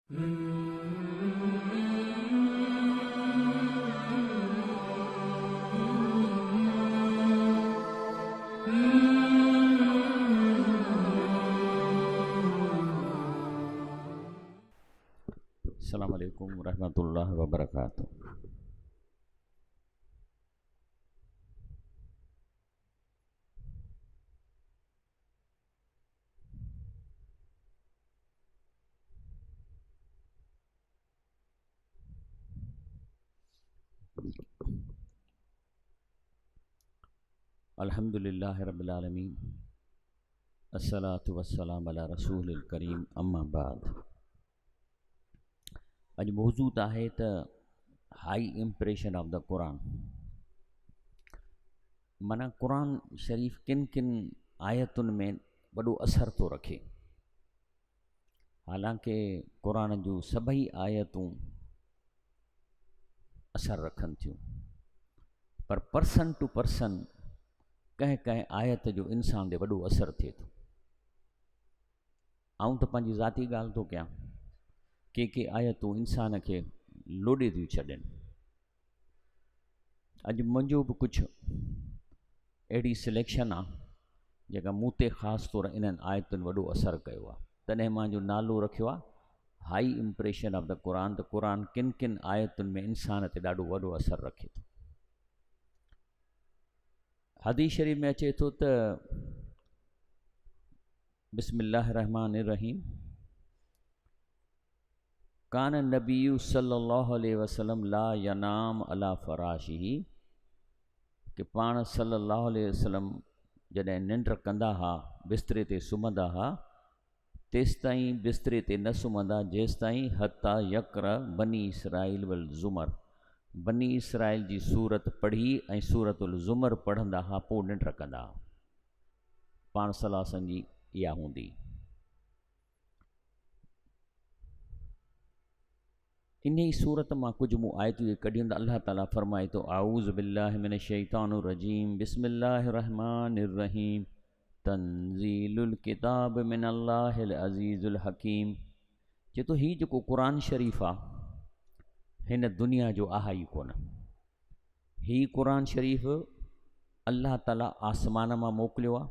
अस्सलामु अलैकुम रहमतुल्लाहि व बरकातुहू। अल्हम्दुलिल्लाहि रब्बिल आलमीन, अस्सलातु वस्सलामु अला रसूलिल करीम, अम्मा बाद। अॼु मौजूद आहे त high impression of the Quran. माना क़ुरान शरीफ़ किन किन आयतुनि में वॾो असर थो रखे। हालांकि क़ुरान जूं सभई आयतूं असर रखनि थियूं, पर पर्सन टू पर्सन कंहिं कंहिं आयत जो इंसान ते वॾो असर थिए थो। आऊं त पंहिंजी ज़ाती ॻाल्हि थो कयां, के आयतूं इंसान खे लोॾे थियूं छॾनि। अॼु मुंहिंजो बि कुझु अहिड़ी सिलेक्शन आहे जेका मूं ते ख़ासि तौरु इन्हनि आयतुनि वॾो असरु कयो आहे। तॾहिं मां जो नालो रखियो आहे high impression of the Quran. त क़ुरान किन किन आयतुनि में इंसान ते ॾाढो वॾो असरु रखे थो। हदीस शरीफ़ में अचे थो त बिस्मिल्लाहिर रहमानिर रहीम, कान नबीयु सल्लल्लाहु अलैहि वसल्लम ला यनाम अला फराशिही, कि पाण सल्लल्लाहु अलैहि वसल्लम जॾहिं निंड कंदा हुआ, बिस्तरे ते सुम्हंदा हुआ, तेसिताईं बिस्तरे ते न सुम्हंदा जेसिताईं हता यकर बनी इसराइल वल ज़ुमर, बनी इसराइल जी सूरत पढ़ी ऐं सूरतुल ज़ुमर पढ़ंदा हुआ, पोइ निंड कंदा हुआ। पाण सल्लल्लाहु अलैहि वसल्लम जी इहा हूंदी। इन ई सूरत मां कुझु मूं आयतूं कढियूं त अल्लाह ताला फरमाए थो, आऊज़ु बिल्लाहि मिनश शैतानिर रजीम, बिस्मिल्लाहिर रहमानिर रहीम, तंज़ीलुल किताब मिनल्लाहिल अज़ीज़ुल हकीम। चए थो हीउ जेको क़ुरान शरीफ़ आहे हिन दुनिया जो आहे ई कोन। हीउ क़ुरान शरीफ़ अल्लाह ताला आसमान मां मोकिलियो आहे।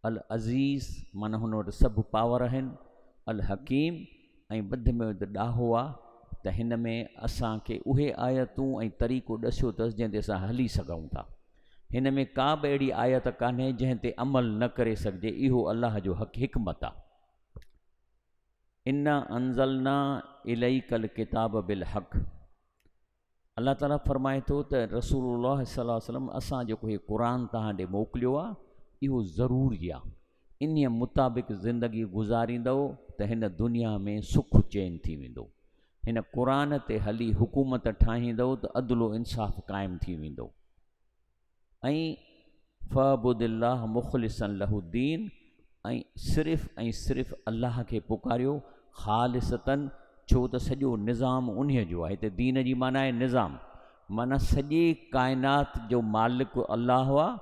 अल अज़ीज़ माना हुन वटि सभु पावर आहिनि। अल हकीम ऐं वधि में वधि ॾाहो आहे त हिन में असांखे उहे आयतूं ऐं तरीक़ो ॾसियो अथसि जंहिं ते असां हली सघूं था। हिन में का बि अहिड़ी आयत कान्हे जंहिं ते अमल न करे सघिजे। इहो अल्लाह जो हिकमत आहे। इन्ना अंज़लना इलैकल किताब बिल हक़। अल्लाह ताला फरमाए थो त रसूलुल्लाह सल्लल्लाहु अलैहि वसल्लम असां जेको हीउ क़ुरान तव्हां ॾे मोकिलियो आहे इहो ज़रूरी आहे। इन मुताबिक़ ज़िंदगी गुज़ारींदव त हिन दुनिया में सुख चैन थी वेंदो। हिन क़ुरान ते हली हुकूमत ठाहींदव त अदलो इंसाफ़ क़ाइमु थी वेंदो। ऐं फ़अबुदिल्लाह मुख़लिसन लहुद्दीन, ऐं सिर्फ़ु अल्लाह खे पुकारियो ख़ालिसतन, छो त सॼो निज़ाम उन्हीअ जो आहे। हिते दीन जी माना आहे निज़ाम, माना सॼी काइनात जो मालिक अल्लाह आहे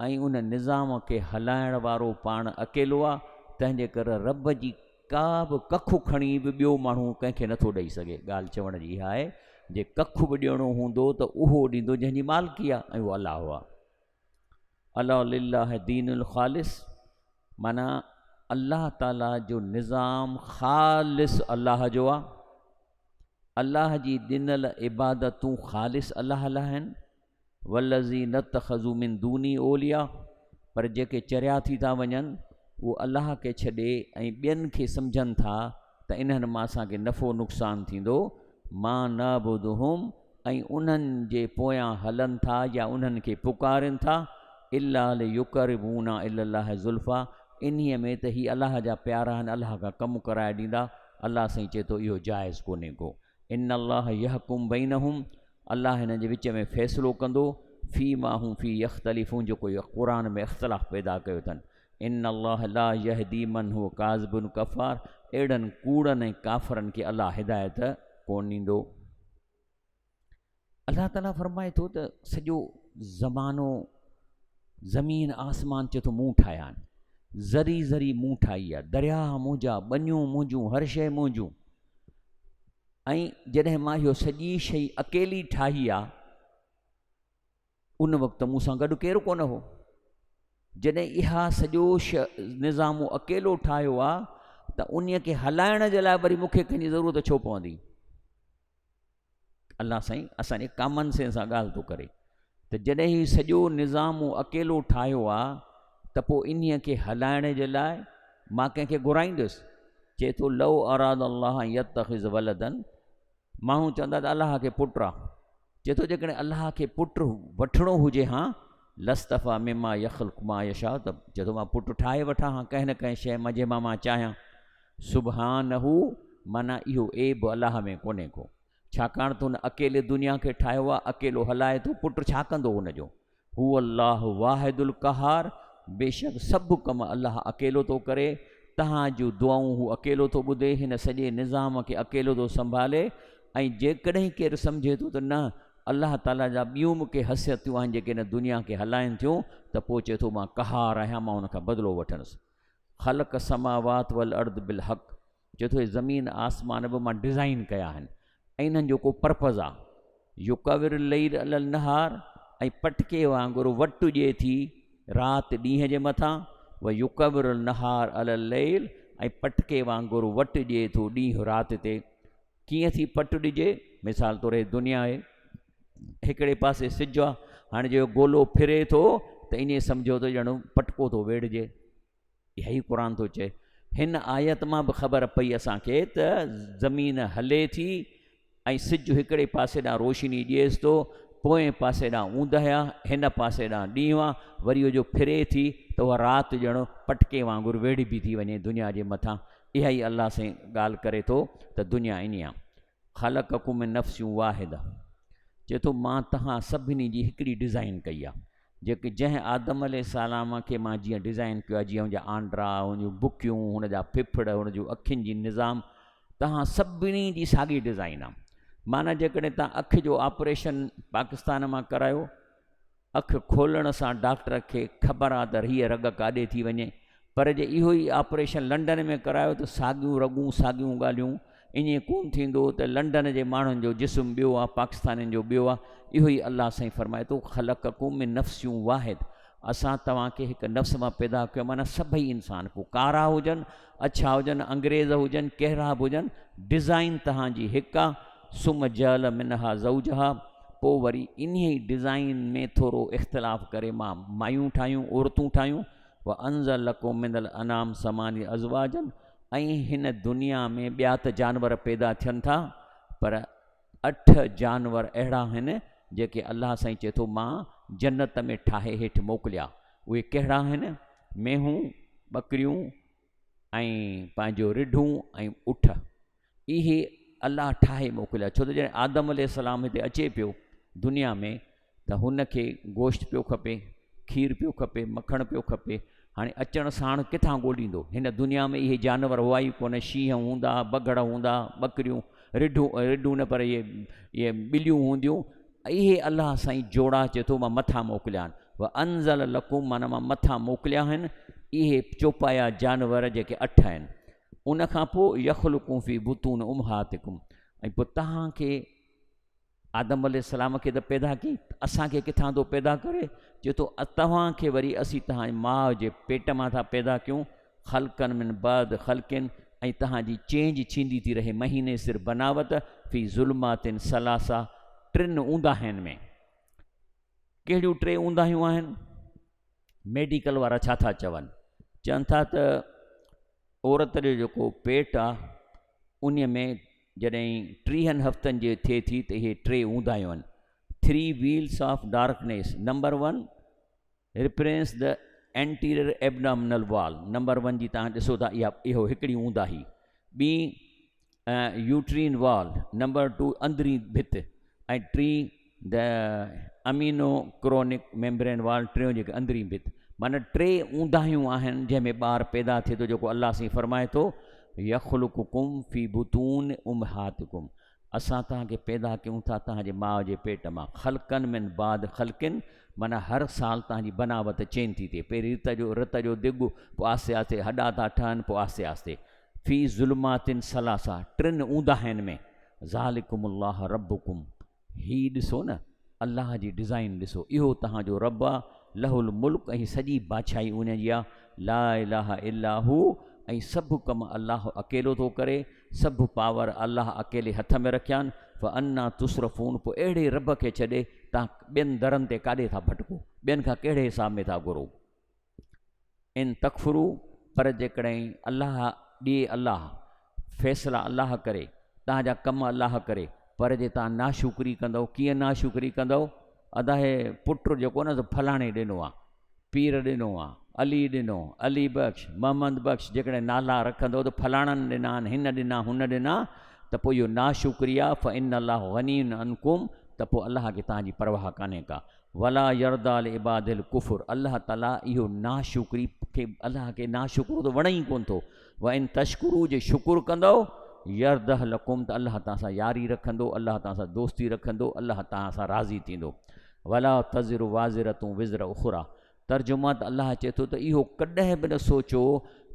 ऐं उन निज़ाम खे हलाइण वारो पाण अकेलो आहे। तंहिंजे करे रब जी का बि कखु खणी बि ॿियो माण्हू कंहिंखे नथो ॾेई सघे। ॻाल्हि चवण जी इहा आहे, जे कखु बि ॾियणो हूंदो त उहो ॾींदो जंहिंजी मालिकी आहे, ऐं उहो अलाह आहे। अला लिल्लाह दीनुल ख़ालिस, माना अल्लाह ताला जो निज़ाम ख़ालिस अल्लाह जो आहे। अल्लाह जी ॾिनल इबादतूं ख़ालिस अल्लाह लाइ आहिनि। वल्लज़ी नतख़ज़ू मिन दूनी ओलिया, पर जेके चरिया थी था वञनि उहो अल्लाह खे छॾे ऐं ॿियनि खे सम्झनि था त इन्हनि मां असांखे नफ़ो नुक़सानु थींदो। मां नअबुदुहुम, ऐं उन्हनि जे पोयां हलनि था या उन्हनि खे पुकारनि था, इल्ला लियुक़र्रिबूना इलल्लाहि ज़ुल्फ़ा, इन्हीअ में त हीअ अल्लाह जा प्यारा आहिनि, अल्लाह खां कमु कराए ॾींदा। अल्लाह साईं चए थो इहो जाइज़ कोन्हे को। इन्नल्लाह यहकुम बैनहुम, अल्लाह हिन जे विच में फ़ैसिलो कंदो। फ़ी मा हूं फ़ी यख़्तलिफ़ून, जेको इहो क़ुरान में इख़्तिलाफ़ पैदा कयो अथनि। इन्नल्लाह ला यहदी मन हुव काज़िबुन कफ़ार, अहिड़नि कूड़नि ऐं काफ़रनि खे अल्लाह हिदायत कोन ॾींदो। अल्लाह ताला फरमाए थो त सॼो ज़मानो ज़मीन आसमान चए थो मूं ठाहिया आहिनि। ज़री ज़री मूं ठाही आहे, दरिया मुंहिंजा, ॿनियूं मुंहिंजूं, हर शइ मुंहिंजूं। ऐं जॾहिं मां इहो सॼी शइ अकेली ठाही आहे उन वक़्तु मूं सां गॾु केरु कोन हो। जॾहिं इहा सॼो निज़ाम अकेलो ठाहियो आहे त उन खे हलाइण जे लाइ वरी मूंखे कंहिंजी ज़रूरत छो पवंदी। अलाह साईं असांजे कॉमन सेंस सां ॻाल्हि थो करे त जॾहिं ही सॼो निज़ाम अकेलो ठाहियो आहे त पोइ इन खे हलाइण जे लाइ मां कंहिंखे घुराईंदुसि। चए थो लव अराद अल्लाह यत्तखिज़ वलदन, माण्हू चवंदा त अलाह खे पुटु आहे। चए थो जेकॾहिं अलाह खे पुटु वठिणो हुजे हा लस्तफ़ा मिमा यख़्लुक़ु मा यशा, त चए थो मां पुटु ठाहे वठां हा कंहिं न कंहिं शइ जंहिंमां मां चाहियां। सुबहानहू, माना इहो एब अलाह में कोन्हे को, छाकाणि त हुन अकेले दुनिया खे ठाहियो आहे, अकेलो हलाए थो, पुटु छा कंदो हुनजो। हू अल्लाह वाहिदुल क़हार, बेशक सभु कम अलाह अकेलो थो करे। तव्हां जूं दुआऊं हू अकेलो थो ॿुधे, हिन सॼे निज़ाम खे अकेलो थो संभाले। ऐं जेकॾहिं केरु सम्झे थो त न अलाह ताला जा ॿियूं मूंखे हसियतूं आहिनि जेके हिन दुनिया खे हलाइनि थियूं, त पोइ चए थो मां क़हार आहियां, मां हुनखां बदिलो वठंदुसि। ख़लक़ समावात वल अर्द बिल हक़, चए थो ज़मीन आसमान बि मां डिज़ाइन कया आहिनि ऐं इन्हनि जो को पर्पज़ आहे। युकविर लैल अलल नहार, ऐं पटके वांगुरु वटि ॾिए थी राति ॾींहं जे मथां, व युकविर नहार अलल लैल, ऐं पटके वांगुरु वटि ॾिए थो ॾींहुं राति ते। कीअं थी पटु ॾिजे, मिसाल तौर दुनिया आहे, हिकिड़े पासे सिज आहे, हाणे जो गोलो फिरे थो त इन सम्झो त ॼणो पटको थो वेड़िजे। इहा ई क़ुर थो चए। हिन आयत मां बि ख़बर पई असांखे त ज़मीन हले थी ऐं सिज हिकिड़े पासे ॾांहुं रोशनी ॾिएसि थो, पोएं पासे ॾांहुं ऊंदहि आहे, हिन पासे ॾांहुं ॾींहुं आहे, वरी उहो जो फिरे थी त उहा राति ॼणो पटके वांगुरु वेड़िबी थी वञे दुनिया जे मथां। इहा ई अलाह साईं ॻाल्हि करे थो त दुनिया इन आहे। ख़लक़कुम मिन नफ़्सिन वाहिदा, चए थो मां तव्हां सभिनी जी हिकिड़ी डिज़ाइन कई आहे, जेके जंहिं आदम अलैहिस्सलाम खे मां जीअं डिज़ाइन कयो आहे, जीअं हुनजा आंड्रा, हुनजूं बुकियूं, हुनजा फिफड़, हुन जूं अखियुनि जी निज़ाम, तव्हां सभिनी जी साॻी डिज़ाइन आहे। माना जेकॾहिं तव्हां अखि जो ऑपरेशन पाकिस्तान मां करायो, अखि खोलण सां डॉक्टर खे ख़बर आहे त हीअ रग काॾे थी वञे, पर जे इहो ई ऑपरेशन लंडन में करायो त साॻियूं रगूं साॻियूं ॻाल्हियूं ईअं कोन थींदो त लंडन जे माण्हुनि जो जिस्म ॿियो आहे, पाकिस्तानियुनि जो ॿियो आहे। इहो ई अलाह साईं फरमाए थो ख़लक़कुम मिन नफ़्सिन वाहिद, असां तव्हांखे हिकु नफ़्स मां पैदा कयो। माना सभई इंसान, को कारा हुजनि, अछा हुजनि, अंग्रेज़ हुजनि, कहिड़ा बि हुजनि, डिज़ाइन तव्हांजी हिकु आहे। सुम जल मिनहा ज़ौजहा, पोइ वरी इन ई डिज़ाइन में थोरो इख़्तिलाफ़ करे मां मायूं ठाहियूं, औरतूं ठाहियूं। व अंज़ल लकुम मिनल अनाम समानी अज़वाजन, ऐं हिन दुनिया में ॿिया त जानवर पैदा थियनि था, पर 8 जानवर अहिड़ा आहिनि जेके अलाह साईं चए थो मां जन्नत में ठाहे हेठि मोकिलिया। उहे कहिड़ा आहिनि? मेहूं, ॿकरियूं ऐं पंहिंजो रिढूं ऐं उठ। इहे अलाह ठाहे मोकिलिया। छो त जॾहिं आदम अलैहिस्सलाम हिते अचे पियो दुनिया में त हुनखे गोश्त पियो खपे, खीर पियो खपे, मखणु पियो खपे। हाणे अचण साण किथां ॻोल्हींदो? हिन दुनिया में इहे जानवर हुआ ई कोन। शींहं हूंदा, बगड़ हूंदा, ॿकरियूं, रिढूं न, पर इहे ॿिलियूं हूंदियूं। इहे अलाह साईं जोड़ा चए थो मां मथां मोकिलिया आहिनि। व अंज़ल लकुम, माना मां मथां मोकिलिया आहिनि इहे चौपाया जानवर जेके 8 आहिनि। उनखां पोइ यख़्लुक़ु फ़ी बुतून उम्हातिकुम, ऐं पोइ तव्हांखे आदम अलैहिस्सलाम खे त पैदा कई, असांखे किथां थो पैदा करे? चए थो तव्हांखे वरी असीं तव्हांजी माउ जे पेट मां था पैदा कयूं। ख़ल्क़न मिन बाद ख़ल्क़िन, ऐं तव्हांजी चेंज थींदी थी रहे महीने सिर बनावत। फ़ी ज़ुल्मातिन सलासा, 3 ऊंदाहियुनि में। कहिड़ियूं 3 ऊंदाहियूं आहिनि? मेडिकल वारा छा था चवनि? चवनि था त औरत जो जेको पेट आहे उन में जॾहिं 30 हफ़्तनि जे थिए थी त इहे 3 ऊंदाहियूं आहिनि। 3 wheels of darkness. Number 1 represents the anterior abdominal wall. Number 1 जी तव्हां ॾिसो था इहो हिकिड़ी ऊंदाही। ॿी यूट्रीन वॉल। नंबर 2 अंदरी भित। ऐं 3 the amino chronic membrane wall, 3 जेके अंदरी भित। माना 3 ऊंदाहियूं आहिनि जंहिंमें ॿारु पैदा थिए थो, जेको अलाह साईं फरमाए थो यख़्लुक़ुकुम फ़ी बुतून उम्हातिकुम, असां तव्हांखे पैदा कयूं था तव्हांजे माउ जे पेट मां। ख़ल्क़न मिन बाद ख़ल्क़िन, माना हर साल तव्हांजी बनावट चेंज थी थिए। पहिरीं रत जो दिॻु, पोइ आहिस्ते आहिस्ते हॾा था ठहनि, पोइ आहिस्ते आहिस्ते। फ़ी ज़ुल्मातिन सलासा, 3 ऊंदाहियुनि में। ज़ालिकुमुल्लाह रब्बुकुम, ही ॾिसो न अल्लाह जी डिज़ाइन ॾिसो, इहो तव्हांजो रब आहे, लहुल मुल्क, ऐं सॼी बादशाही उन जी आहे, ला इलाहा इल्ला हू, ऐं सभु कम अल्लाह अकेलो थो करे, सभु पावर अल्लाह अकेले हथ में रखिया आहिनि। फ़अन्ना तुसरफ़ून, पोइ अहिड़े रब खे छॾे तव्हां ॿियनि दरनि ते काॾे था भटको, ॿियनि खां कहिड़े हिसाब में था घुरो। इन तकफुरू, पर जेकॾहिं अल्लाह ॾिए, अल्लाह फ़ैसिला अल्लाह करे, तव्हांजा कम अल्लाह करे, पर जे तव्हां नाशुक्री कंदव, कीअं नाशुक्री कंदव? अदा हे पुटु जेको न फलाणे ॾिनो आहे, पीर ॾिनो आहे, अली ॾिनो, अली बख़्श, मोहम्मद बख़्श, जेकॾहिं नाला रखंदव त फलाणनि ॾिना आहिनि, हिन ॾिना, हुन ॾिना, त पोइ इहो नाशुक्री आहे। फ़इन अल्लाह गनीयुन अनकुम, त पोइ अल्लाह खे तव्हांजी परवाह कान्हे का। वला यरदा लिइबादिल कुफ़ुर, अल्लाह ताला इहो नाशुक्री खे, अल्लाह खे नाशुक्र त वणे ई कोन थो। व इन तशकुरू, जे शुकुर कंदव, यरदह लकुम, त अल्लाह तव्हां सां यारी रखंदो, अल्लाह तव्हां सां दोस्ती रखंदो, अल्लाह तव्हां सां राज़ी थींदो। वला तज़िरु वाज़िरतूं विज़र उख़रा, तर्जुमा त अल्लाह चए थो त इहो कॾहिं बि न सोचो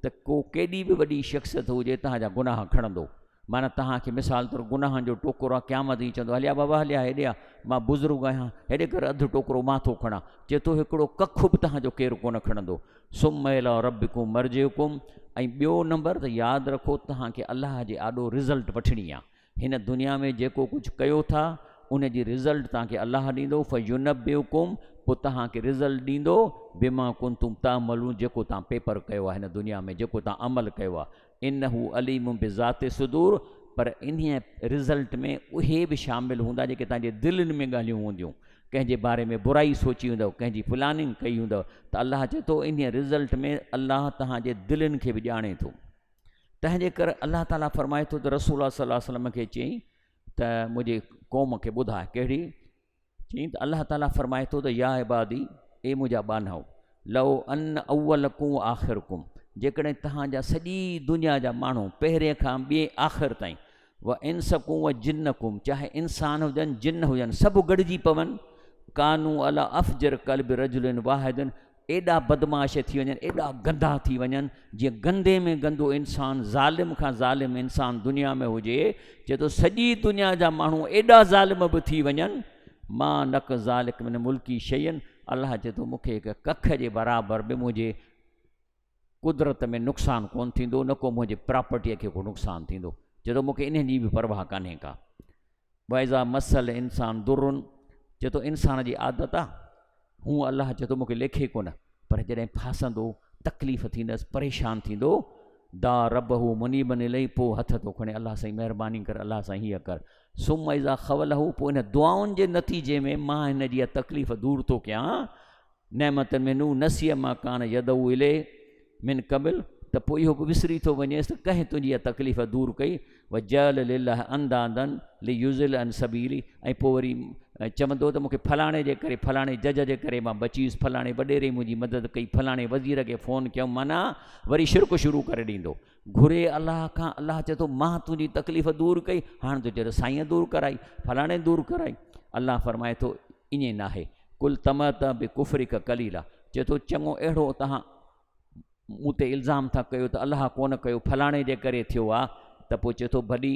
त को केॾी बि वॾी शख़्सियत हुजे तव्हांजा गुनाह खणंदो। माना तव्हांखे मिसाल तौरु गुनाहनि जो टोकरो आहे, क़यामत ई चवंदो हलिया बाबा हलिया हेॾे आहे, मां बुज़ुर्ग आहियां, हेॾे करे अधु टोकरो मां थो खणां, चए थो हिकिड़ो कखु बि तव्हांजो केरु कोन खणंदो। सुम्म इला रब्बिकुम मर्जिउकुम, ऐं ॿियो नंबर त यादि रखो तव्हांखे अल्लाह जे आॾो रिज़ल्ट वठणी आहे। हिन दुनिया में जेको कुझु कयो था उन जी रिज़ल्ट तव्हांखे अल्लाह ॾींदो। फ़युनब्बिउकुम, पोइ तव्हांखे रिज़ल्ट ॾींदो बिमा कुंतुम तामलून, जेको तव्हां पेपर कयो आहे हिन दुनिया में, जेको तव्हां अमल कयो आहे। इन्नहू अलीमुम बिज़ाति सुदूर, पर इन रिज़ल्ट में उहे बि शामिलु हूंदा जेके तव्हांजे दिलनि में ॻाल्हियूं हूंदियूं। कंहिंजे बारे में बुराई सोची हूंदव, कंहिंजी प्लानिंग कई हूंदव, त अल्लाह चए थो इन रिज़ल्ट में अल्लाह तव्हांजे दिलनि खे बि ॼाणे थो। तंहिंजे करे अल्लाह ताला फरमाए थो त रसूल सल्लल्लाहु अलैहि वसल्लम खे चयईं त मुंहिंजे क़ौम खे ॿुधाए, कहिड़ी? चयईं त अल्लाह ताला फरमाए थो त या इबादी, ए मुंहिंजा बानहो, लओ अन अव्वलकुम आख़िरकुम, जेकॾहिं तव्हांजा सॼी दुनिया जा माण्हू पहिरें खां ॿिए आख़िर ताईं, व इंसकुम व जिन्नकुम, चाहे इंसान हुजनि जिन्न हुजनि, सभु गॾिजी पवनि, कानू अला अफ़जर क़ल्ब रजुलिन वाहिदिन, एॾा बदमाश थी वञनि, एॾा गंदा थी वञनि, जीअं गंदे में गंदो इंसान, ज़ालिम खां ज़ालिम इंसान दुनिया में हुजे, चए थो सॼी दुनिया जा माण्हू एॾा ज़ालिम बि थी वञनि, मां नक ज़ालिक मिन मुल्की शयन, अल्लाह चए थो मूंखे हिकु कख जे बराबरि बि मुंहिंजे कुदरत में नुक़सानु कोन थींदो, न को मुंहिंजे प्रॉपर्टीअ खे को नुक़सानु थींदो। चए थो मूंखे इन जी बि परवाह कान्हे का। वैज़ा मसल इंसान दुरुन, चए थो इंसान जी आदत आहे, हूअं अल्लाह चए थो मूंखे लेखे कोन, पर जॾहिं फासंदो, तकलीफ़ थींदसि, परेशान थींदो, दा रब हू मुनीबन इलही, पोइ हथ थो खणे, अल्लाह साईं महिरबानी कर, अल्लाह साईं हीअ कर। सुम इज़ा खवल हू, पोइ इन दुआउनि जे नतीजे में मां हिन जी तकलीफ़ दूर थो कयां। नेमत में नू नसीअ मां कान यदऊ इले मिन कबिल, त पोइ इहो बि विसरी थो वञेसि त कंहिं तुंहिंजी तकलीफ़ दूर कई। व जल लिल्लाह अंदादन लि युज़िल अन सबीली, ऐं पोइ वरी चवंदो त मूंखे फलाणे जे करे, फलाणे जज जे करे मां बचीसि, फलाणे वॾेरे मुंहिंजी मदद कई, फलाणे वज़ीर खे फ़ोन कयूं, माना वरी शिरक शुरू करे ॾींदो। घुरे अल्लाह खां, अल्लाह चए थो मां तुंहिंजी तकलीफ़ दूर कई, हाणे तो चए साईं दूर कराई, फलाणे दूर कराई। अल्लाह फरमाए थो ईअं नाहे, कुल तमत बि कुफरी का कलीला, चए थो चङो अहिड़ो तव्हां मूं ते इल्ज़ाम था कयो त अल्लाह कोन कयो, फलाणे जे करे थियो आहे, त पोइ चए थो भली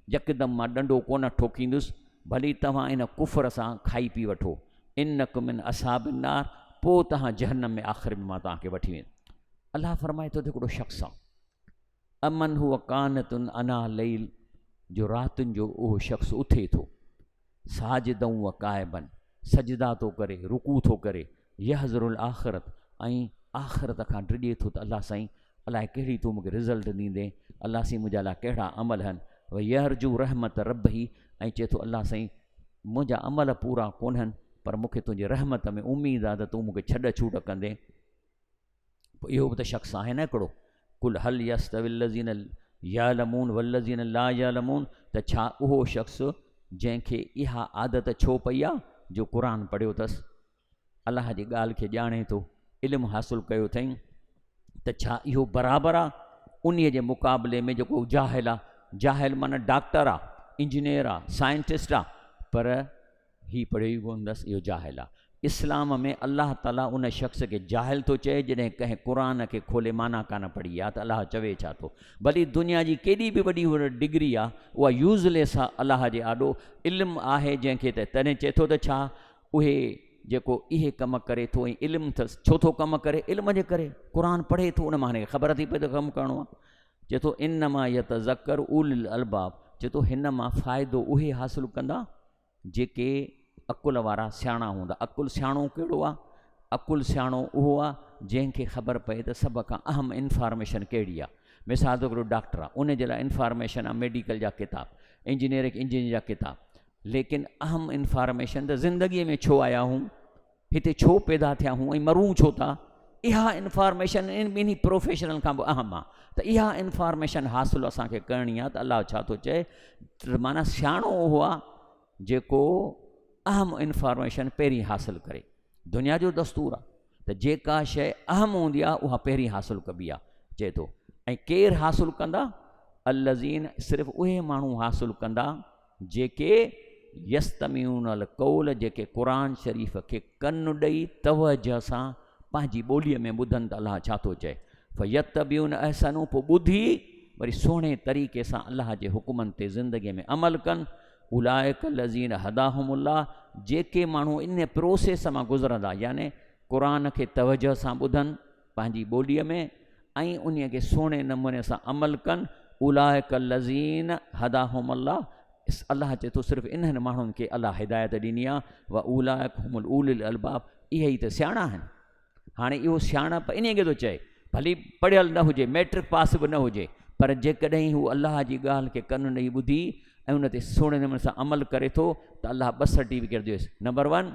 यकदमि मां ॾंडो कोन ठोकींदुसि, भली तव्हां इन कुफर सां खाई पी वठो, इन्नकुम मिन असहाबिन नार, पोइ तव्हां जहन्नम में आख़िर में मां तव्हांखे वठी वेंदुमि। अल्लाह फरमाए थो त हिकिड़ो शख़्स आहे, अमन हुअ कानतुन अना लैल, जो रातिनि जो उहो शख़्स उथे थो, साजिदऊं व काइबन, सजदा थो करे, रुकू थो करे, यहज़रुल आख़िरत, ऐं आख़िरत खां डिॼे थो त अल्लाह साईं अलाए कहिड़ी तूं मूंखे रिज़ल्ट ॾींदे, अल्लाह साईं मुंहिंजा लाइ कहिड़ा अमल आहिनि। व यहरजू रहमत रब ही, ऐं चए थो अल्लाह साईं मुंहिंजा अमल पूरा कोन्हनि, पर मूंखे तुंहिंजी रहमत में उमेदु आहे त तूं मूंखे छॾ छूट कंदे। पोइ इहो बि त शख़्स आहे न हिकिड़ो, कुल हल यस्तविल लज़ीन यालमून वल्लज़ीन ला यालमून, त छा उहो शख़्स जंहिंखे इहा आदत छो पई आहे, जो क़ुर पढ़ियो अथसि, अल्लाह जी ॻाल्हि खे ॼाणे थो, इल्मु हासिलु कयो अथई, त छा इहो बराबरि आहे उन जे मुक़ाबले में जेको जाहिल आहे? जाहिल माना डॉक्टर आहे, इंजीनियर आहे, साइंटिस्ट आहे, पर ही पढ़ियो ई कोन अथसि, इहो जाहिल आहे। इस्लाम में अल्लाह ताला उन शख़्स खे जाहिल थो चए जॾहिं कंहिं क़ुरान खे खोले माना कान पढ़ी आहे, त अलाह चवे छा थो। भली दुनिया जी केॾी बि वॾी डिग्री आहे उहा यूज़लेस आहे अलाह जे आॾो। इल्मु आहे जंहिंखे त तॾहिं चए थो त छा उहे जेको इहे कमु करे थो ऐं इल्मु अथसि, छो थो कमु करे? इल्म जे करे। क़ुरान पढ़े थो, उन मां हिनखे ख़बर थी पए त कमु करिणो आहे। चए थो इन मां यतज़क्कर उलिल अलबाब, चए थो हिन मां फ़ाइदो उहे हासिलु कंदा जेके अकुल वारा सियाणा हूंदा। अकुल सियाणो कहिड़ो आहे? अकुल सियाणो उहो आहे जंहिंखे ख़बर पए त सभ खां अहम इंफॉर्मेशन कहिड़ी आहे। मिसाल जो हिकिड़ो डॉक्टर आहे, उन जे लाइ इंफॉर्मेशन आहे मेडिकल जा किताब, इंजीनियरिंग जा किताब, लेकिन अहम इंफॉर्मेशन त ज़िंदगीअ में छो आया हूँ, हिते छो पैदा थिया हूँ ऐं मरूं छो था, इहा इंफॉर्मेशन इन ॿिन्ही प्रोफेशनल खां बि अहम आहे। त इहा इंफॉर्मेशन हासिलु असांखे करणी आहे। त अलाह छा थो चए, माना सियाणो उहो आहे जेको अहम इंफॉर्मेशन पहिरीं हासिलु करे। दुनिया जो दस्तूर आहे त जेका शइ अहम हूंदी आहे उहा पहिरीं हासिलु कबी आहे, चए थो। ऐं केरु हासिलु कंदा? अल्लज़ीन, सिर्फ़ु उहे माण्हू हासिलु कंदा जेके यस्तमीऊन अल कौल, जेके क़ुरान शरीफ़ खे कनु ॾेई तवजह सां पंहिंजी ॿोलीअ में ॿुधनि। त अलाह छा थो चए, फ़यत्तबिऊन अहसनू, पोइ ॿुधी वरी सुहिणे तरीक़े सां अलाह जे हुकुमनि ते ज़िंदगीअ में अमल कनि। उलाइक लज़ीन हदाहुमुल्लाह, जेके माण्हू इन प्रोसेस मां गुज़रंदा, याने क़ुरान खे तवजह सां ॿुधनि पंहिंजी ॿोलीअ में ऐं उन खे सुहिणे नमूने सां अमल कनि। उलाइक लज़ीन हदाहुमुल्लाह, अलाह चए थो सिर्फ़ु इन्हनि माण्हुनि खे अलाह हिदायत ॾिनी आहे। व उलाइक हुमुल उलिल अलबाब, इहे ई त सियाणा आहिनि। हाणे इहो सियाणप इन खे थो चए, भली पढ़ियल न हुजे, मैट्रिक पास बि न हुजे, पर जेकॾहिं हू अलाह जी ॻाल्हि खे कन ॾेई ॿुधी ऐं उन ते सुहिणे नमूने सां अमल करे थो त अलाह 2 सर्टिफिकेट ॾियोसि। नंबर 1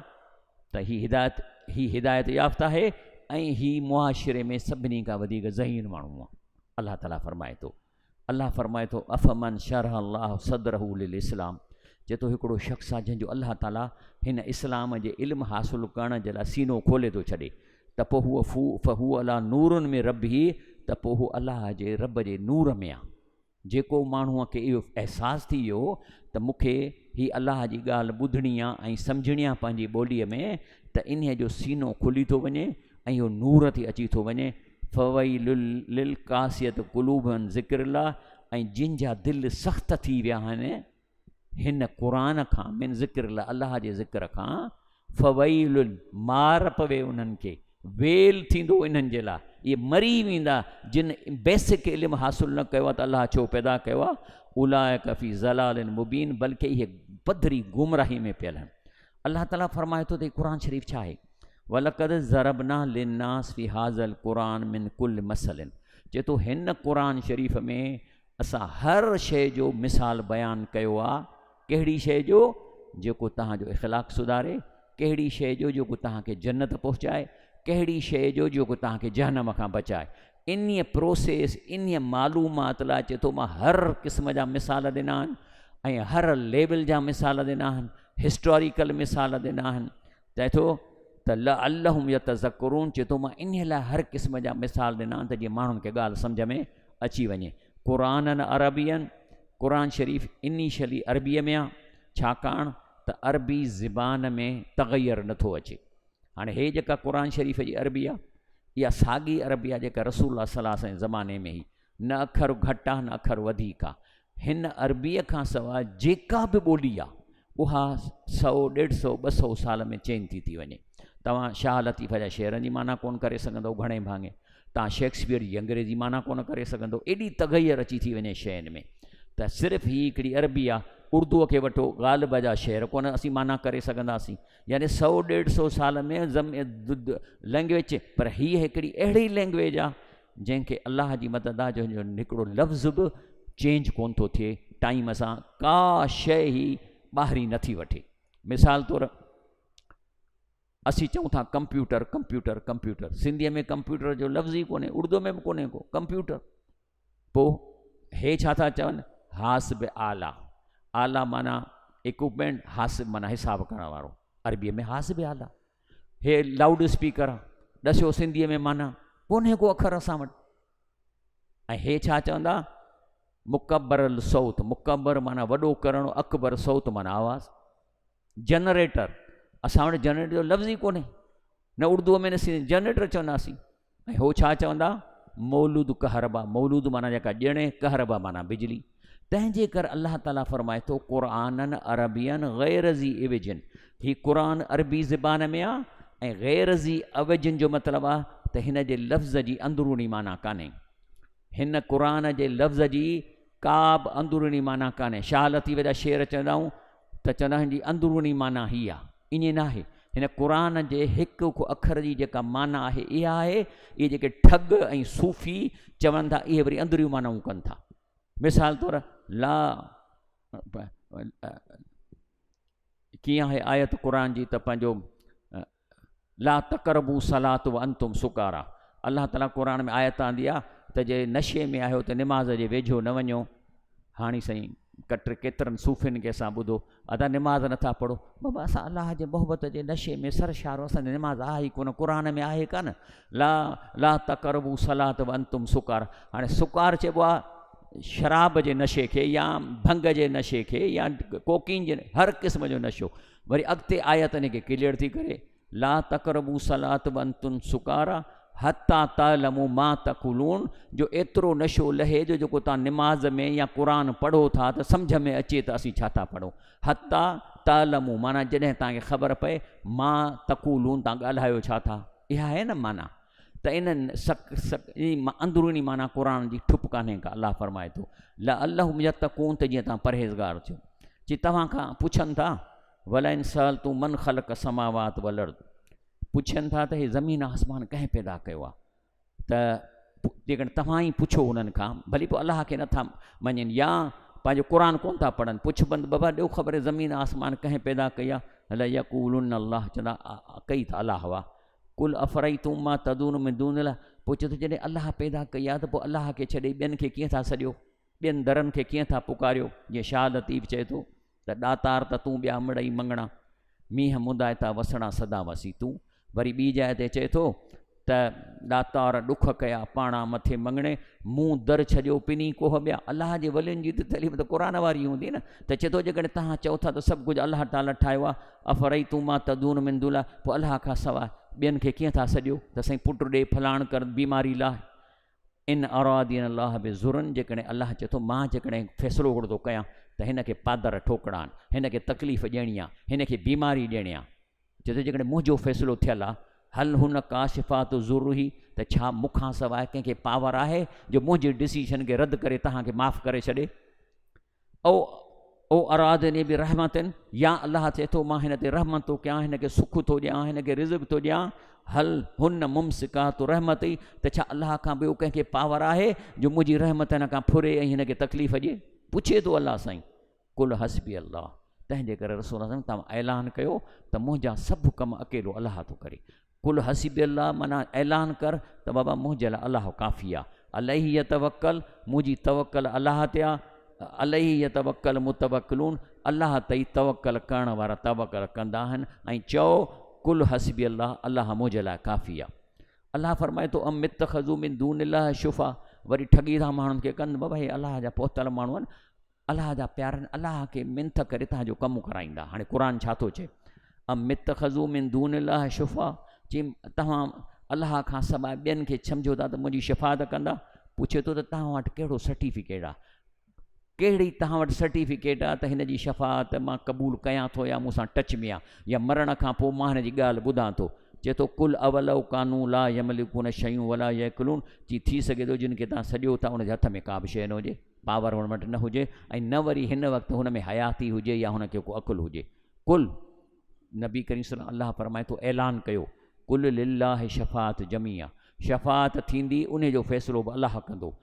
त ही हिदायत याफ़्ता आहे ऐं ही मुआशिरे में सभिनी खां वधीक ज़हीन माण्हू आहे। अलाह ताला फरमाए थो, अलाह फरमाए थो अफ़मन शरह अल्लाह सदरहू लिल इस्लाम, चए थो हिकिड़ो शख़्स आहे जंहिंजो अलाह ताला हिन इस्लाम जे इल्मु हासिलु करण जे लाइ सीनो खोले थो छॾे। त पोइ फहू अला नूरुनि में रब ई, त पोइ हू अलाह जे रब जे नूर में आहे। जेको माण्हूअ खे इहो अहसासु थी वियो त मूंखे ही अलाह जी ॻाल्हि ॿुधणी आहे ऐं सम्झणी आहे पंहिंजी ॿोलीअ में, त इन जो सीनो खुली थो वञे ऐं इहो नूर थी अची थो वञे। फ़वैलुल लिल कासियत कुलूबन ज़िक्रिल्ला, ऐं जिन जा दिलि सख़्तु थी विया आहिनि हिन क़ुरान खां, मिन ज़िक्रिल्ला, अलाह जे ज़िक्र खां। फ़वैलुल, मार पवे उन्हनि खे, वेल थींदो इन्हनि जे लाइ, इहे मरी वेंदा जिन बेसिक इल्मु हासिलु न कयो आहे। त अलाह छो पैदा कयो आहे? उलाइक फ़ी ज़लालिन मुबीन, बल्कि इहे पधरी गुमराही में पियल आहिनि। अलाह ताला फरमाए थो त क़ुरान शरीफ़ छा आहे? वलक़द ज़रबना लिन्नास फ़ी हाज़ल क़ुरान मिन कुल मसलिन, चए थो हिन क़ुरान शरीफ़ में असां हर शइ जो मिसाल बयानु कयो आहे। कहिड़ी शइ जो? जेको तव्हांजो इख़लाक़ सुधारे, कहिड़ी शइ जो जेको तव्हांखे जन्नत पहुचाए, कहिड़ी शइ जो जेको तव्हांखे जहनम खां बचाए। इन प्रोसेस, इन मालूमात लाइ चए थो मां हर क़िस्म जा मिसाल ॾिना आहिनि ऐं हर लेवल जा मिसाल ॾिना आहिनि, हिस्टोरिकल मिसाल ॾिना आहिनि। चए थो त लअल्लहुम यतज़क्करून, चए थो मां इन लाइ हर क़िस्म जा मिसाल ॾिना आहिनि त जीअं माण्हुनि खे ॻाल्हि सम्झ में अची वञे। क़ुरानन अरबियन, क़ुरान शरीफ़ इनिशियली अरबीअ में आहे, छाकाणि त अरबी ज़बान में तग़यर नथो अचे। हाणे हे जेका क़ुरान शरीफ़ जी अरबी आहे, इहा साॻी अरबी आहे जेका रसूलुल्लाह सल्लल्लाहु अलैहि वसल्लम जे ज़माने में ई, न अखर घटि आहे न अखर वधीक आहे। हिन अरबीअ खां सवाइ जेका बि ॿोली आहे उहा 100, 150, 200 साल में चेंज थी वञे। तव्हां शाह लतीफ़ जा शेरनि जी माना कोन करे सघंदो घणे भाङे, तव्हां शेक्सपियर जी अंग्रेज़ी माना कोन करे सघंदो, एॾी तग़यर अची थी वञे शयुनि में। त सिर्फ़ु ही हिकिड़ी अरबी आहे, उर्दूअ खे वठो, ग़ालिब जा शेर कोन असीं माना करे सघंदासीं, यानी 100, 150 साल में लैंग्वेज। पर हीअ हिकिड़ी अहिड़ी लैंग्वेज आहे जंहिंखे अलाह जी मदद आहे, जंहिंजो हिकिड़ो लफ़्ज़ बि चेंज कोन थो थिए टाइम सां, का शइ ई ॿाहिरी नथी वठे। मिसाल तौरु असीं चऊं था कंप्यूटर कंप्यूटर कंप्यूटर, सिंधीअ में कंप्यूटर जो लफ़्ज़ ई कोन्हे, उर्दू में बि कोन्हे को कंप्यूटर। पोइ हे छा था चवनि? हासिब आला, आला माना इक्विपमेंट, हासिब माना हिसाब करण वारो, अरबीअ में हासिब आला। हे लाउड स्पीकर आहे, ॾसियो सिंधीअ में माना कोन्हे को अखर असां वटि। ऐं हे छा चवंदा? मुकबर सौत, मुकबर माना वॾो करणु, अकबर सौत माना आवाज़। जनरेटर, असां वटि जनरेटर जो लफ़्ज़ ई कोन्हे, न उर्दूअ में न सिंधी जनरेटर चवंदासीं। ऐं हो छा चवंदा, मौलूद कहरबा, मौलूद माना जेका ॼणे, कहरबा माना बिजली। तंहिंजे करे अलाह ताला फरमाए थो क़ुरानन अरबियन ग़ैर ज़ी इवजिन, हीउ क़ुरान अरबी ज़बान में आहे ऐं ग़ैर ज़ी अवजिन जो मतिलबु आहे त हिन जे लफ़्ज़ जी अंदरूनी माना कान्हे, हिन क़ुरान जे लफ़्ज़ जी का बि अंदरूनी माना कान्हे। शाह लतीफ़ जा शेर चवंदा आहियूं त चवंदा हिन जी अंदरूनी माना हीअ आहे, ईअं न आहे। हिन क़ुरान जे हिकु अखर जी जेका माना आहे इहा आहे, इहे जेके ठग ऐं सूफ़ी चवनि था इहे वरी अंदरियूं मानाऊं कनि था। मिसाल तौरु ला कीअं आहे आयत क़ुरान जी त पंहिंजो ला तक़रबू सलात व अंतुम सुकारा, अलाह ताला क़ुरान में आयत आंदी आहे त जे नशे में आहियो त निमाज़ जे वेझो न वञो। हाणे साईं केतिरनि सूफ़ियुनि खे असां ॿुधो अदा निमाज़ नथा पढ़ो, बाबा असां अलाह जे मोहबत जे नशे में सरशारो, असांजी निमाज़ आहे ई कोन, क़ुरान में आहे कान ला तक़रबू सलात व अंतुम सुकार। हाणे सुकार चइबो आहे शराब जे नशे खे या भंग जे नशे खे या कोकीन जे हर क़िस्म जो नशो। वरी अॻिते आयत इन खे क्लियर थी करे ला तक़रबू सलात व अंतुम सुकारा हत्ता तालमू मा तक़ुलून, जो एतिरो नशो लहे जो जेको तव्हां निमाज़ में या क़ुरान पढ़ो था त सम्झ में अचे त असीं छा था पढ़ूं। हत्ता तालमू माना जॾहिं तव्हांखे ख़बर पए, मा तक़ुलून तव्हां ॻाल्हायो छा था, इहा आहे न माना। त इन अंदरूनी माना क़ुरान जी ठुप कान्हे का। अलाह फरमाए थो ला अल्लाहुम यत्तक़ून, त जीअं तव्हां परहेज़गार थियो। जी तव्हां खां पुछनि था वला इन साल तूं मन ख़लक़ समावात वल अर्द, पुछनि था त हे ज़मीन आसमान कंहिं पैदा कयो आहे, त जेकॾहिं तव्हां ई पुछो उन्हनि खां, भली पोइ अलाह खे नथा मञनि या पंहिंजो क़ुरान कोन था पढ़नि, पुछबंद बाबा ॾियो ख़बर ज़मीन आसमान कंहिं पैदा कई आहे, अला यक़ूलुन अल्लाह, चवंदा कई त अलाह हुआ। कुल अफ़रई तूं मां तदून में दून ला, पोइ चए थो जॾहिं अलाह पैदा कई आहे त पोइ अलाह खे छॾे ॿियनि खे कीअं था सॼो, ॿियनि दरनि खे कीअं था पुकारियो। जीअं शाह लतीफ़ चए थो त ॾातार त तूं ॿिया मिड़ई मंगणा, मींहं मुंदाए था वसणा सदा वसी तूं। वरी ॿी जाइ ते चए थो त ॾातार ॾुख कया पाणा मथे मंगणे, मूं दर छॾियो पिनी कोह ॿिया। अलाह जे वलियुनि जी त तलीम त क़ुरान वारी हूंदी न। त चए थो जेकॾहिं तव्हां चओ था त सभु कुझु अलाह ताला ठाहियो आहे, अफ़रई तूं मां तदून में दुला, पोइ अलाह खां सवाइ ॿियनि खे कीअं था सॼो, त साईं पुटु ॾे फलाण कर बीमारी लाइ। इन अरादीन अलाह बि ज़ुरन, जेकॾहिं अलाह चए थो मां जेकॾहिं फ़ैसिलो हिकिड़ो थो कयां त हिन खे पादर ठोकणा आहिनि, हिन खे तकलीफ़ ॾियणी आहे, हिन खे बीमारी ॾियणी आहे। चए थो जेकॾहिं मुंहिंजो फ़ैसिलो थियल आहे, हल हुन काशिफ़ात ज़ुरुही, त छा मूंखां सवाइ कंहिंखे पावर आहे जो मुंहिंजे डिसीशन खे रद्द करे तव्हांखे माफ़ु करे छॾे। ओ अरादनी बि रहमतनि, या अलाह चए थो मां हिन ते रहमत थो कयां, हिन खे सुख थो ॾियां, हिन खे रिज़्क़ थो ॾियां। हल हुन मुमसिकात रहमत ई, त छा अलाह खां ॿियो कंहिंखे पावर आहे जो मुंहिंजी रहमत हिन खां फुरे ऐं हिन खे तकलीफ़ ॾिए। पुछे थो अलाह साईं, कुल हस्बी अलाह। तंहिंजे करे रसूल तव्हां ऐलान कयो त मुंहिंजा सभु कम अकेलो अलाह थो करे। कुल हस्बी अलाह माना ऐलान कर त बाबा मुंहिंजे लाइ अलाह काफ़ी आहे। अलैहि यतवक्कल, मुंहिंजी तवक्कल अलाह ते आहे। अलैहि यतवक्कल मुतवक्किलून, अलाह ते ई तवक्कल करण वारा तवक्कल कंदा आहिनि। ऐं चओ कुल हस्बी अलाह, अलाह मुंहिंजे लाइ काफ़ी आहे। अलाह फरमाए थो अम इत्तख़ज़ू मिन दूनिल्लाहि शुफ़ा, वरी ठगी था माण्हुनि खे कनि, बाबा हे अलाह जा पोतल माण्हू आहिनि, अलाह जा प्यार आहिनि, अलाह खे मिंथ करे तव्हांजो कमु कराईंदा। हाणे क़ुरान छा थो चए, अम इत्तख़ज़ू मिन दूनिल्लाहि शुफ़ा, चई तव्हां अलाह खां सवाइ ॿियनि खे सम्झो था त मुंहिंजी शिफ़ात कंदा। पुछे थो त तव्हां वटि कहिड़ो सर्टिफिकेट आहे, कहिड़ी तव्हां वटि सर्टिफिकेट आहे त हिन जी शफ़ात मां क़बूल कयां थो या मूंसां टच में आहे, या मरण खां पोइ मां हिन जी ॻाल्हि ॿुधां थो। चए थो कुल अवलव कानू ला यमलिकून शयूं वला यकुलून, जी थी सघे थो जिन खे तव्हां सॼो था उनजे हथ में का बि शइ न हुजे, पावर हुन वटि न हुजे, ऐं न वरी हिन वक़्तु हुन में हयाती हुजे या हुनखे को अकुलु हुजे। कुल नबी करीम सल्लल्लाहु अलैहि वसल्लम अलाह फरमाए थो ऐलान कयो, कुल लिल्लाहि शफ़ात जमीआ, शफ़ात थींदी उन जो फ़ैसिलो बि अलाह कंदो।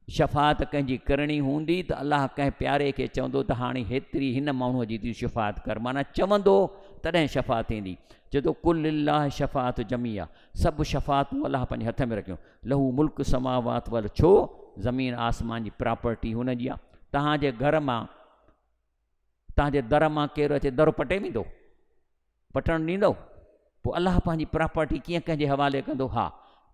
शफ़ात कंहिंजी करणी हूंदी त अलाह कंहिं प्यारे खे चवंदो त हाणे हेतिरी हिन माण्हूअ जी तूं शफ़ात कर, माना चवंदो तॾहिं शफ़ात थींदी। चए थो कुल लिल्लाहि शफ़ात जमीआ, सभु शफ़ातूं अलाह पंहिंजे हथ में रखियूं। लहू मुल्क समावात वल, छो ज़मीन आसमान जी प्रॉपर्टी हुनजी आहे। तव्हांजे घर मां, तव्हांजे दर मां केरु अचे दर पटे वेंदो, पटण ॾींदो? पोइ अलाह पंहिंजी प्रॉपर्टी कीअं कंहिंजे हवाले कंदो? हा,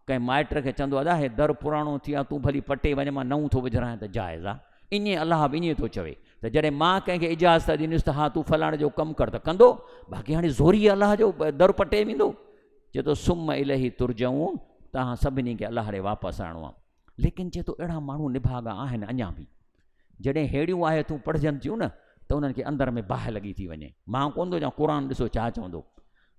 कंहिं माइट खे चवंदो अदा हे दर पुराणो थी आहे, तूं भली पटे वञ, मां नऊं थो विझरायां, त जाइज़ आहे। ईअं अलाह बि ईअं थो चवे, त जॾहिं मां कंहिंखे इजाज़त ॾींदुसि त हा तूं फलाणे जो कमु कर त कंदो, बाक़ी हाणे ज़ोरी अलाह जो दर पटे वेंदो। चए थो सुम इलही तुरजऊं, तव्हां सभिनी खे अलाह ॾे वापसि आणो आहे। लेकिन चए थो अहिड़ा माण्हू निभागा आहिनि अञा बि, जॾहिं अहिड़ियूं आयतूं पढ़जनि थियूं न त उन्हनि खे अंदरि में बाहि लॻी थी वञे। मां कोन थो चवां, क़ुर ॾिसो छा चवंदो,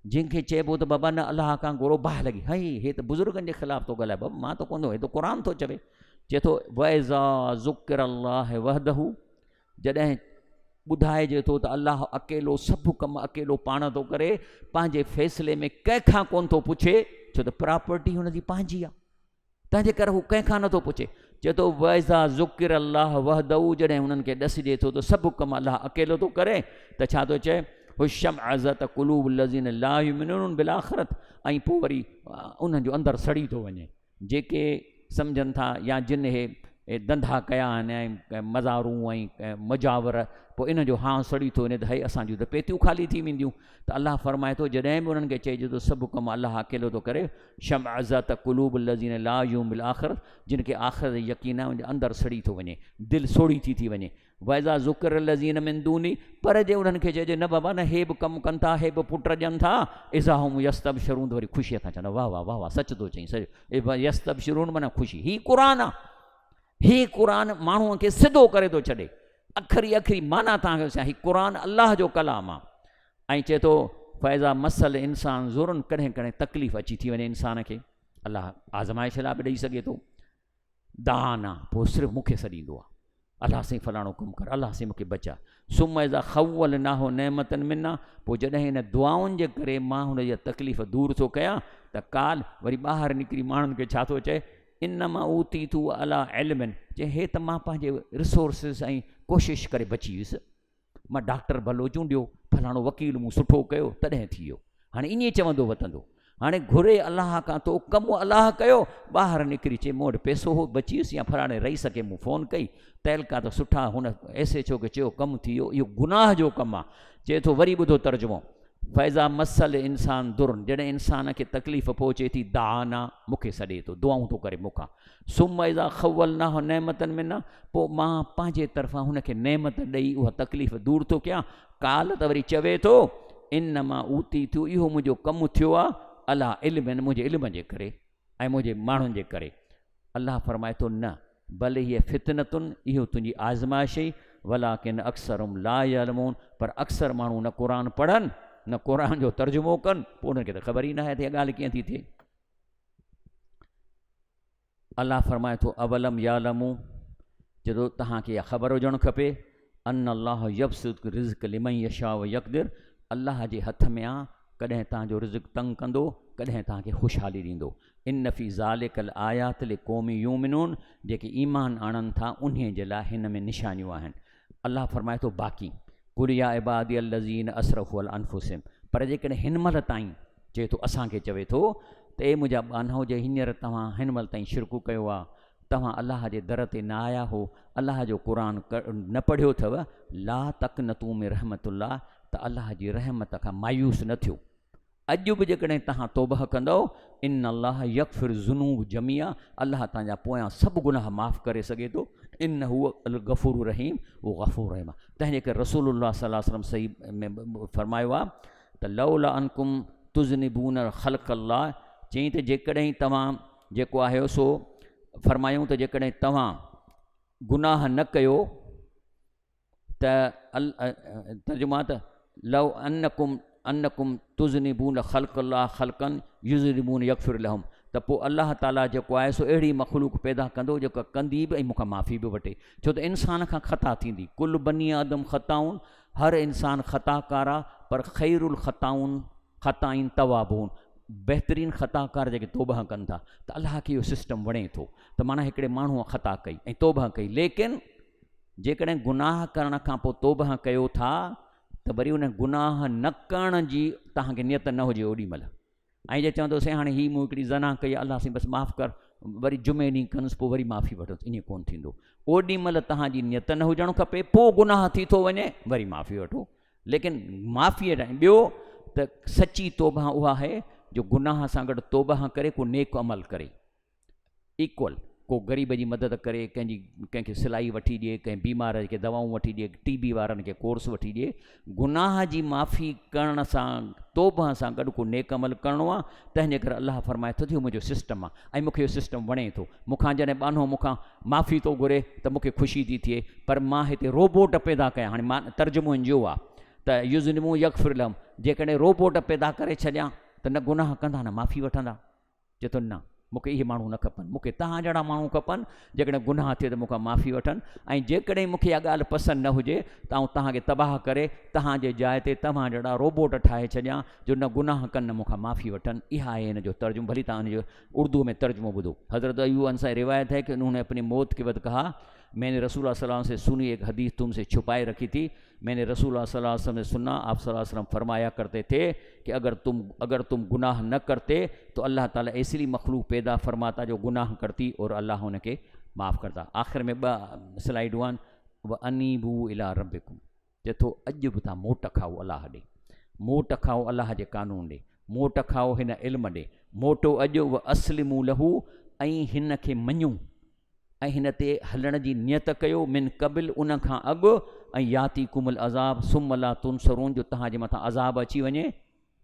जंहिंखे चइबो त बाबा न अलाह खां घुरो बाहि लॻी, हई हे त बुज़ुर्गनि जे ख़िलाफ़ु थो ॻाल्हाए, बाबा मां त कोन थो, हे त क़ुर थो चवे। चए थो वइज़ा ज़ुकिर अल्लाह वहदहू, जॾहिं ॿुधाइजे थो त अलाह अकेलो सभु कमु अकेलो पाण थो करे, पंहिंजे फ़ैसिले में कंहिंखां कोन थो पुछे, छो त प्रॉपर्टी हुनजी पंहिंजी आहे, तंहिंजे करे हू कंहिंखां नथो पुछे। चए थो वइज़ा ज़ुकिर अल्लाह वहदहू, जॾहिं हुननि खे ॾसिजे थो त सभु कमु अलाह अकेलो थो करे, त छा थो चए, हुशम अज़त क़ुलूब लज़ीन ला युमिनून बिल आख़िरत, ऐं पोइ वरी उन्हनि जो अंदरि सड़ी थो वञे। जेके सम्झनि था या जिन हे धंधा कया आहिनि ऐं मज़ारूं ऐं मुजावर, पोइ इन जो हां सड़ी थो वञे त हे असांजूं त पेतियूं ख़ाली थी वेंदियूं। त अलाह फरमाए थो जॾहिं बि उन्हनि खे चइजे थो सभु कमु अलाह अकेलो थो करे, शम अज़त क़ुलूब लज़ीन ला युमिनून बिल आख़िरत, जिन खे आख़िरत यकीन आहे उनजे अंदरि सड़ी थो वञे, दिलि सोड़ी थी वञे। वइज़ा ज़ुकिर लज़ीन मिन दूनी, पर जे उन्हनि खे चइजे न बाबा न हे बि कमु कनि था, हे बि पुट ॼनि था, इज़ा हुम यस्तबशिरून, वरी ख़ुशीअ खां चवंदा वाह वाह वाह वाह, सच थो चई, सच यस्तबशिरून माना ख़ुशी। ही क़ुर आहे, ही क़ुर माण्हूअ खे सिधो करे थो छॾे, अखरी अखरी माना तव्हांखे छा, ही क़ुर अलाह जो कलाम आहे। ऐं चए थो फ़ैज़ा मसल इंसान ज़ुरन, कॾहिं कॾहिं तकलीफ़ अची थी वञे इंसान खे, अलाह आज़माइश लाइ बि ॾेई सघे थो, दान आहे पोइ सिर्फ़ु मूंखे सॾींदो आहे, अलाह साईं फलाणो कमु कर, अलाह साईं मूंखे बचा। सुम इज़ा ख़व्वल ना हो नेमतन मिना, पोइ जॾहिं हिन दुआउनि जे करे मां हुन जी तकलीफ़ दूरि थो कयां, त काल वरी ॿाहिरि निकिरी माण्हुनि खे छा थो चए, इन मां ऊती तू अला इल्मनि, चए हे त मां पंहिंजे रिसोर्सिस ऐं कोशिशि करे बची वियुसि, मां डॉक्टर भलो चूंडियो, फलाणो वकील मूं सुठो कयो तॾहिं थी वियो, हाणे ईअं चवंदो वतंदो, हाणे घुरे अलाह खां तो कमु अलाह कयो, ॿाहिरि निकिरी चए मूं वटि पैसो हो बची वियुसि, या फलाणे रही सघे मूं फ़ोन कई, तहलका त सुठा हुन ऐसे छो की चयो कमु थी वियो, इहो गुनाह जो कमु आहे। चए थो वरी ॿुधो तर्जुमो, फ़ैज़ा मसल इंसान दुरन, जॾहिं इंसान खे तकलीफ़ पहुचे थी, दाना मूंखे सॾे थो, दुआऊं थो करे मूंखां। सुम इज़ा ख़व्वल ना हो नेमतनि में न, पोइ मां पंहिंजे तरफ़ां हुनखे नेमत ॾेई उहा तकलीफ़ दूरि थो कयां, काल त वरी चवे थो इन मां ऊती थियो, इहो मुंहिंजो कमु थियो आहे, अलाह इल्म, मुंहिंजे इल्म जे करे ऐं मुंहिंजे माण्हुनि जे करे। अलाह फरमाए थो न भले हीअ फितनतुन, इहो तुंहिंजी आज़माइश ई, वलाकिन अक्सरुम ला यअलमून, पर अक्सर माण्हू न क़ुर पढ़नि न क़ुर जो तर्जुमो कनि, पोइ उन्हनि खे त ख़बर ई न आहे त इहा ॻाल्हि कीअं थी थिए। अलाह फरमाए थो अवलम यालमू, जॾहिं तव्हांखे इहा ख़बर हुजणु खपे, अन अल्लाह यब्सुतु रिज़्क़ लिमन यशा व यक़दिर, अल्लाह जे हथ में आहे, कॾहिं तव्हांजो रिज़्क़ तंग कंदो, कॾहिं तव्हांखे ख़ुशहाली ॾींदो। इन फ़ी ज़ालिकल आयात लिक़ौमी यूमिनून, जेके ईमान आणनि था उन जे लाइ हिन में निशानियूं आहिनि। अल्लाह फरमाए थो बाक़ी कुल या इबादी अल्लज़ीन असरफ़ू अला अनफुसिहिम, पर जेकॾहिं हिन महिल ताईं चए थो असांखे चवे थो त ए मुंहिंजा ॿानहो जे हींअर तव्हां हिन महिल ताईं शिरकु कयो आहे, तव्हां अलाह जे दर ते न आया हो, अलाह जो क़ुर न पढ़ियो अथव, ला तक न तू में रहमतुल्लाह, त अलाह जी रहमत खां मायूस न थियो। अॼु बि जेकॾहिं तव्हां तौबह कंदव, इन अल्लाह यग़फिर ज़ुनूब जमिया, अलाह तव्हांजा पोयां सभु गुनाह माफ़ करे सघे थो, इन हू अल गफ़ूर रहीम, उहो गफ़ूर रहीम आहे। तंहिंजे करे रसूलुल्लाह सल्लल्लाहु अलैहि वसल्लम सही में फरमायो आहे त लौला अनकुम तुज़निबून ख़ल्क़ अल्लाह, चई त जेकॾहिं तव्हां जेको आहे सो फरमायूं त जेकॾहिं तव्हां गुनाह न कयो त तर्जुमा त लव अन्नकुम तुज़निबून ख़ल्क़ अल्लाह ख़ल्क़न युज़निबून यग़फिर लहुम, त पोइ अल्लाह ताला जेको आहे सो अहिड़ी मख़लूक पैदा कंदो जेका कंदी बि ऐं मूंखां माफ़ी बि वठे, छो त इंसान खां ख़ता थींदी, कुल बनी आदम ख़ताउन, हर इंसान ख़ताकार आहे, पर ख़ैरुल ख़ताइन तवाबून, बहितरीन ख़ताकार जेके तौबह कनि था, त अलाह खे इहो सिस्टम वणे थो, त माना हिकिड़े माण्हूअ ख़ता कई ऐं तौबह कई, लेकिन जेकॾहिं गुनाह करण खां पोइ तौबह कयो था, त वरी उन गुनाह न करण जी तव्हांखे नियत न हुजे ओॾी महिल, ऐं जे चवंदो साईं हाणे हीअ मूं हिकिड़ी ज़ना कई, अलाह साईं बसि माफ़ु कर, वरी जुमे ॾींहुं कनिसि पोइ वरी माफ़ी वठोसि, ईअं कोन्ह थींदो। ओॾी महिल तव्हांजी नियत न हुजणु खपे, पोइ गुनाह थी थो वञे वरी माफ़ी वठो, लेकिन माफ़ीअ लाइ ॿियो त सची तौबह उहा आहे जो गुनाह सां गॾु तौबह करे को नेक अमल करे, इक्वल को ग़रीब जी मदद करे, कंहिंखे सिलाई वठी ॾिए, कंहिं बीमार खे दवाऊं वठी ॾिए, TB वारनि खे कोर्स वठी ॾिए। गुनाह जी माफ़ी करण सां, तौबह सां गॾु को नेक अमल करिणो आहे। तंहिंजे करे अलाह फरमाए थो, मुंहिंजो सिस्टम आहे ऐं मूंखे इहो सिस्टम वणे थो। मूंखां जॾहिं बानो मूंखां माफ़ी थो घुरे त मूंखे ख़ुशी थी थिए, पर मां हिते रोबोट पैदा कयां। हाणे मां तर्जुमो जो आहे त युज़्निमू यग़फ़िरलहुम, जेकॾहिं रोबोट पैदा करे छॾियां त न गुनाह कंदा न माफ़ी वठंदा। चए थो न, मूंखे इहे माण्हू न खपनि, मूंखे तव्हां जहिड़ा माण्हू खपनि जेकॾहिं गुनाह थिए त मूंखां माफ़ी वठनि, ऐं जेकॾहिं मूंखे इहा ॻाल्हि पसंदि न हुजे त आउं तव्हांखे तबाह करे तव्हांजे जाइ ते तव्हां जहिड़ा रोबोट ठाहे छॾियां जो न गुनाह कनि न मूंखां माफ़ी वठनि। इहा आहे हिन जो तर्जुमो। भली तव्हां हिन जो उर्दू में तर्जुमो ॿुधो। हज़रत अय्यूब अंसारी रिवायत है कि उन्होंने अपनी मौत के वक्त कहा, मैंने रसूलुल्लाह सल्लल्लाहु अलैहि वसल्लम से सुनी एक हदीस तुमसे छुपाए रखी थी। मैंने रसूलुल्लाह सल्लल्लाहु अलैहि वसल्लम ने सुना, आप सल्लल्लाहु अलैहि वसल्लम फरमाया करते थे कि अगर तुम गुनाह न करते तो अल्लाह ताला ऐसी मखलूक पैदा फरमाता जो गुनाह करती और अल्लाह उनके माफ़ करता। आख़िर में 2 स्लाइडूं आहिनि। व अनीबू इला रब्बिकुम, चए थो अॼु बि तव्हां मोट खाओ अल्लाह ॾे, मोट खाओ अल्लाह जे कानून ॾे, मोट खाओ हिन इल्म ॾे, मोटो अॼु व अस्लिमू लहू, ऐं हिन खे मञूं ऐं हिन ते हलण जी नियत कयो, मिन क़बिल उन खां अॻु, ऐं याती कुमल अज़ाब सुम ला तुनसरून, जो तव्हांजे मथां अज़ाब अची वञे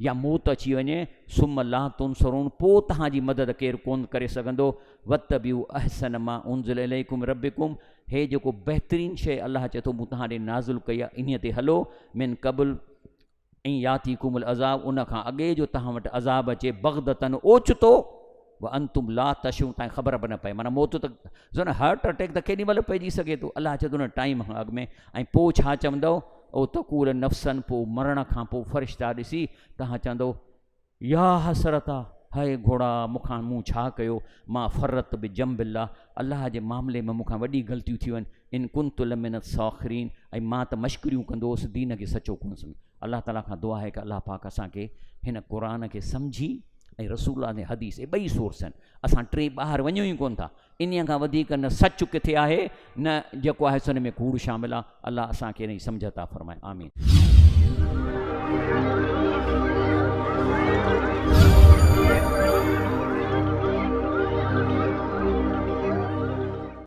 या मौत अची वञे, सुम ला तुनसरून, पोइ तव्हांजी मदद केरु कोन करे सघंदो। वत्तबिऊ अहसन मां उनज़िल इलैकुम रब्बिकुम, हे जेको बहितरीनु शइ अलाह चए थो मूं तव्हां ॾे नाज़िल कई आहे, इन ते हलो। मिन क़बिल, ऐं याती कुमल अज़ाब, उन खां अॻे जो तव्हां वटि अज़ाब अचे, बग़दतन ओचितो, व अंतुम ला तशूं, तव्हांखे ख़बर बि न पए। माना मौत त जो न हार्ट अटैक त केॾी महिल पइजी सघे थो, अलाह चए थो न टाइम खां अॻु में। ऐं पोइ छा चवंदव, ओ तकूल नफ़्सन, पोइ मरण खां पोइ फ़रिश्ता ॾिसी तव्हां चवंदव या हसरता, हाय घोड़ा मूंखां मूं छा कयो, मां फ़रत बि जंबिल्ला, अलाह जे मामले में मूंखां वॾी ग़लतियूं थी वञनि, इन कुंतु लमिनत साख़िरीन, ऐं मां त मश्करियूं कंदो हुउसि, दीन खे सचो कोन सम्झो। अलाह ताला खां दुआ आहे कि अलाह पाक असांखे हिन क़ुर खे सम्झी, ऐं रसूल ने हदीस, ॿई सोर्स आहिनि, असां 3 ॿाहिरि वञूं ई कोन था। इन खां वधीक न सच किथे आहे, न जेको आहे हुन में कूड़ शामिल आहे। अलाह असांखे इन जी सम्झ अता फ़रमाए। आमीन।